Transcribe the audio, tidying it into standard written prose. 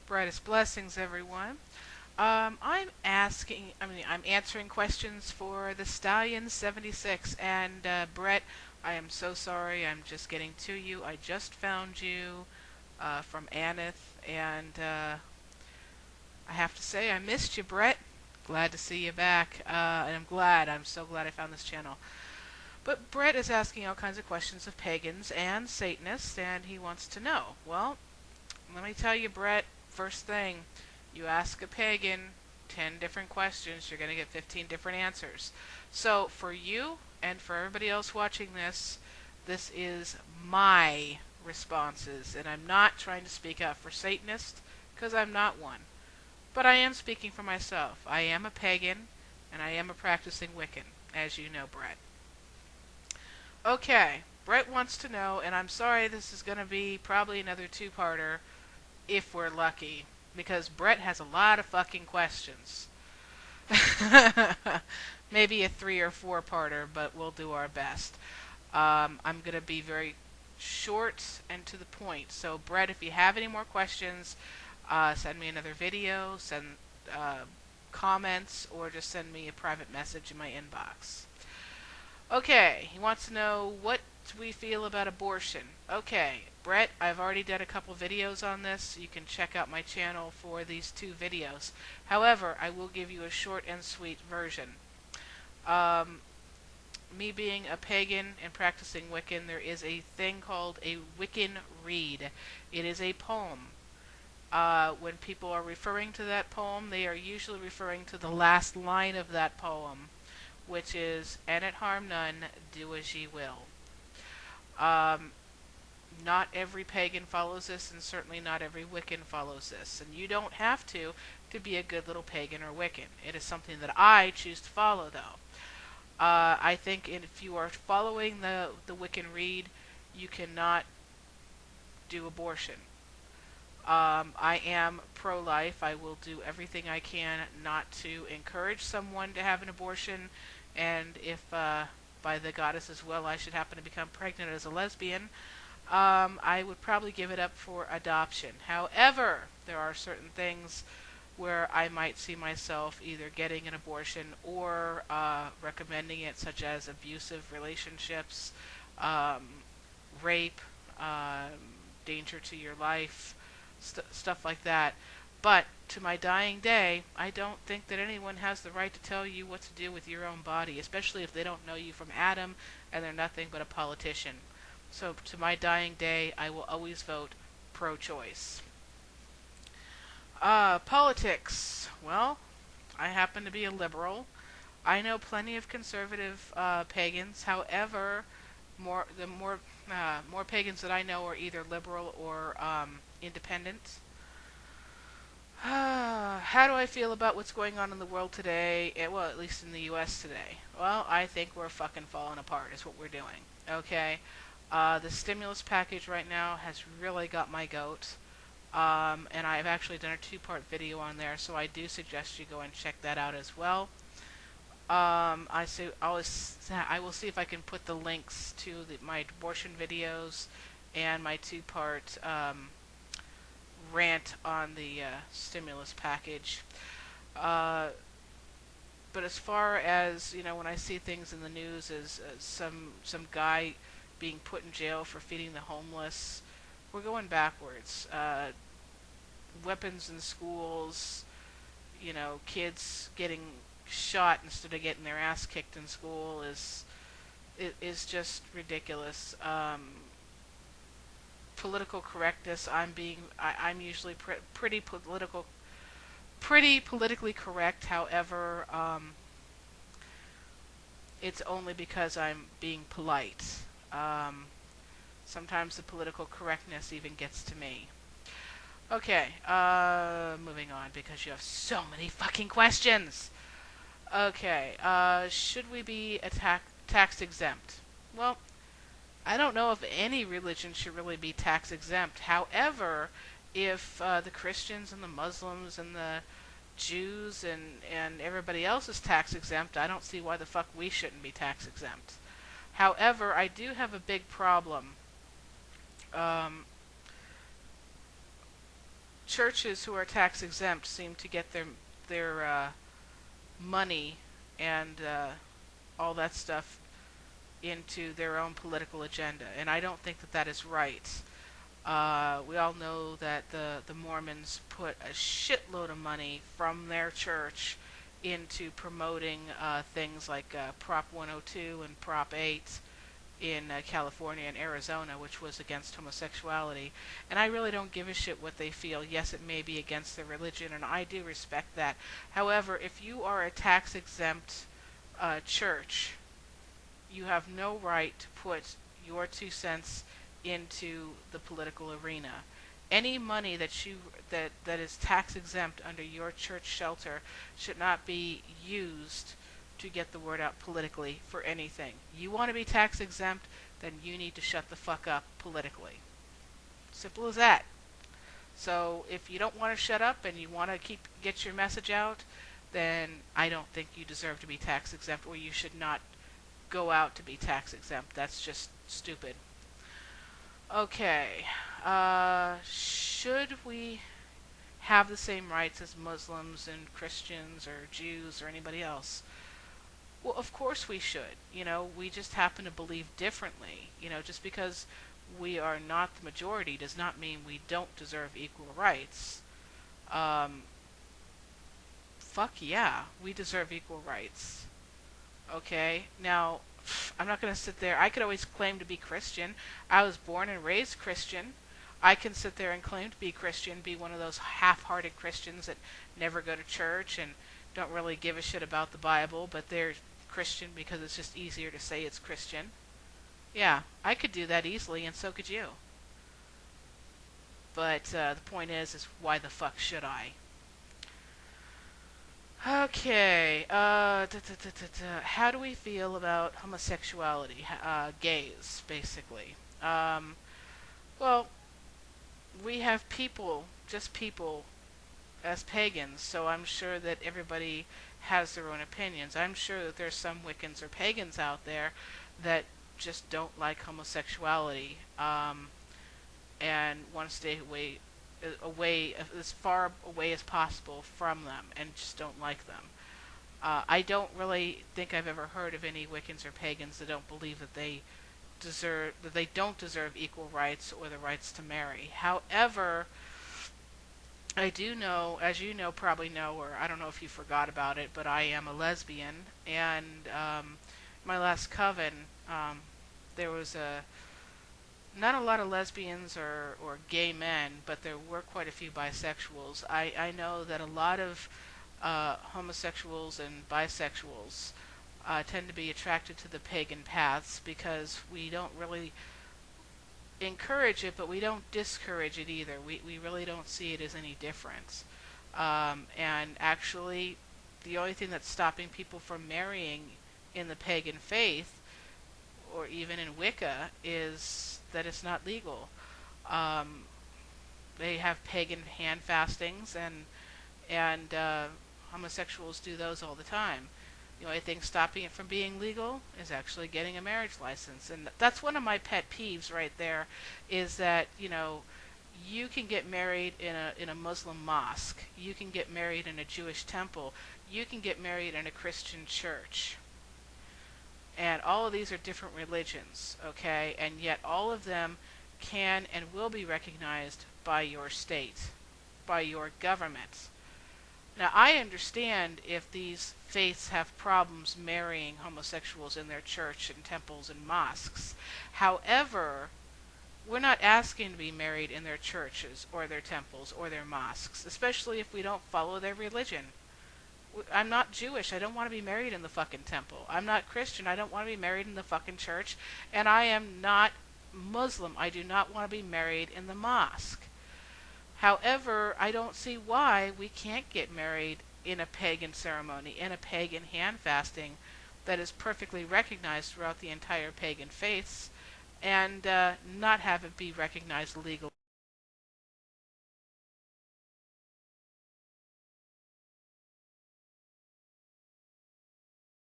Brightest blessings, everyone. I'm answering questions for the Stallion 76. And Brett, I am so sorry. I'm just getting to you. I just found you from Aneth, and I have to say I missed you, Brett. Glad to see you back, and I'm so glad I found this channel. But Brett is asking all kinds of questions of pagans and Satanists, and he wants to know. Well, let me tell you, Brett, first thing, you ask a pagan 10 different questions, you're going to get 15 different answers. So for you and for everybody else watching this, this is my responses, and I'm not trying to speak out for Satanists, because I'm not one. But I am speaking for myself. I am a pagan, and I am a practicing Wiccan, as you know, Brett. Okay, Brett wants to know, and I'm sorry this is going to be probably another two-parter, if we're lucky, because Brett has a lot of fucking questions. Maybe a 3 or 4-parter, but we'll do our best. I'm going to be very short and to the point. So, Brett, if you have any more questions, send me another video, send comments, or just send me a private message in my inbox. Okay, he wants to know what we feel about abortion. Okay, Brett, I've already done a couple videos on this. You can check out my channel for these 2 videos. However, I will give you a short and sweet version. Me being a pagan and practicing Wiccan, there is a thing called a Wiccan read. It is a poem. When people are referring to that poem, they are usually referring to the last line of that poem, which is, "And it harm none, do as ye will." Not every pagan follows this, and certainly not every Wiccan follows this. And you don't have to be a good little pagan or Wiccan. It is something that I choose to follow, though. I think if you are following the Wiccan read, you cannot do abortion. I am pro-life. I will do everything I can not to encourage someone to have an abortion, and if by the goddess's will I should happen to become pregnant as a lesbian, I would probably give it up for adoption. However, there are certain things where I might see myself either getting an abortion or recommending it, such as abusive relationships, rape, danger to your life, stuff like that. But to my dying day, I don't think that anyone has the right to tell you what to do with your own body, especially if they don't know you from Adam and they're nothing but a politician. So to my dying day, I will always vote pro-choice. Politics. Well, I happen to be a liberal. I know plenty of conservative pagans. However, more pagans that I know are either liberal or independent. How do I feel about what's going on in the world today? Well, at least in the U.S. today. Well, I think we're fucking falling apart is what we're doing. Okay? The stimulus package right now has really got my goat. And I've actually done a 2-part video on there, so I do suggest you go and check that out as well. I will see if I can put the links to my abortion videos and my 2-part rant on the stimulus package. But as far as, when I see things in the news as some guy being put in jail for feeding the homeless, we're going backwards. Weapons in schools, kids getting shot instead of getting their ass kicked in school is just ridiculous. Political correctness. I'm usually pretty politically correct. However, it's only because I'm being polite. Sometimes the political correctness even gets to me. Okay, moving on because you have so many fucking questions. Okay, should we be tax exempt? Well, I don't know if any religion should really be tax exempt. However, if the Christians and the Muslims and the Jews and everybody else is tax exempt, I don't see why the fuck we shouldn't be tax exempt. However, I do have a big problem. churches who are tax exempt seem to get their money and all that stuff into their own political agenda, and I don't think that that is right. We all know that the Mormons put a shitload of money from their church into promoting things like Prop 102 and Prop 8 in California and Arizona, which was against homosexuality. And I really don't give a shit what they feel. Yes, it may be against their religion, and I do respect that. However, if you are a tax exempt church, you have no right to put your 2 cents into the political arena. Any money that is tax exempt under your church shelter should not be used to get the word out politically for anything. You want to be tax exempt, then you need to shut the fuck up politically. Simple as that. So if you don't want to shut up and you want to get your message out, then I don't think you deserve to be tax exempt, or you should not go out to be tax exempt. That's just stupid. Okay. Should we have the same rights as Muslims and Christians or Jews or anybody else? Well, of course we should. We just happen to believe differently. Just because we are not the majority does not mean we don't deserve equal rights. Fuck yeah, we deserve equal rights. Okay? Now, I'm not going to sit there. I could always claim to be Christian. I was born and raised Christian. I can sit there and claim to be Christian, be one of those half-hearted Christians that never go to church and don't really give a shit about the Bible, but they're Christian because it's just easier to say it's Christian. Yeah, I could do that easily, and so could you. But the point is why the fuck should I? Okay, how do we feel about homosexuality? Gays, basically. Well, we have people, just people, as pagans, so I'm sure that everybody has their own opinions. I'm sure that there's some Wiccans or pagans out there that just don't like homosexuality, and want to stay away as far away as possible from them, and just don't like them. I don't really think I've ever heard of any Wiccans or pagans that don't believe that they don't deserve equal rights or the rights to marry. However, I do know, as you know, probably know, or I don't know if you forgot about it, but I am a lesbian, and my last coven, there was not a lot of lesbians or gay men, but there were quite a few bisexuals. I know that a lot of homosexuals and bisexuals tend to be attracted to the pagan paths because we don't really encourage it, but we don't discourage it either. We really don't see it as any different. And actually, the only thing that's stopping people from marrying in the pagan faith, or even in Wicca, is that it's not legal. They have pagan hand fastings, and homosexuals do those all the time. The only thing stopping it from being legal is actually getting a marriage license. And that's one of my pet peeves right there, is that, you can get married in a Muslim mosque. You can get married in a Jewish temple. You can get married in a Christian church. And all of these are different religions, okay? And yet all of them can and will be recognized by your state, by your government. Now, I understand if these faiths have problems marrying homosexuals in their church and temples and mosques. However, we're not asking to be married in their churches or their temples or their mosques, especially if we don't follow their religion. I'm not Jewish. I don't want to be married in the fucking temple. I'm not Christian. I don't want to be married in the fucking church. And I am not Muslim. I do not want to be married in the mosque. However, I don't see why we can't get married in a pagan ceremony, in a pagan hand fasting that is perfectly recognized throughout the entire pagan faiths, and not have it be recognized legally.